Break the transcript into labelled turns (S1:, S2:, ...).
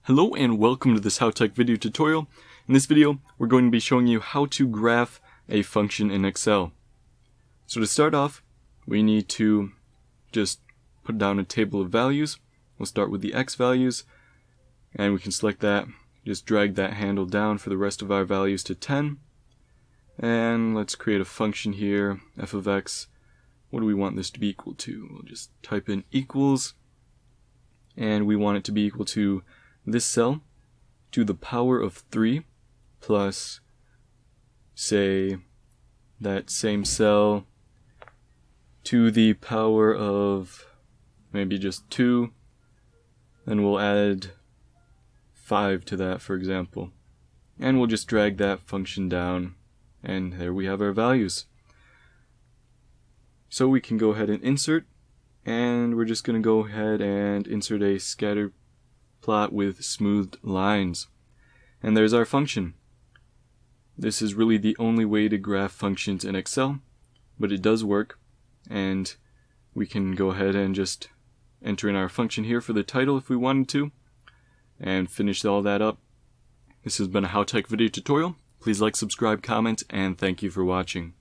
S1: Hello and welcome to this HowTech video tutorial. In this video, we're going to be showing you how to graph a function in Excel. So to start off, we need to just put down a table of values. We'll start with the X values, and we can select that. Just drag that handle down for the rest of our values to 10. And let's create a function here, f of x. What do we want this to be equal to? We'll just type in equals, and we want it to be equal to this cell to the power of 3 plus, say, that same cell to the power of maybe just 2. Then we'll add 5 to that, for example. And we'll just drag that function down, and there we have our values. So we can go ahead and insert, and we're just going to go ahead and insert a scatter plot with smoothed lines. And there's our function. This is really the only way to graph functions in Excel, but it does work, and we can go ahead and just enter in our function here for the title if we wanted to, and finish all that up. This has been a HowTech video tutorial. Please like, subscribe, comment, and thank you for watching.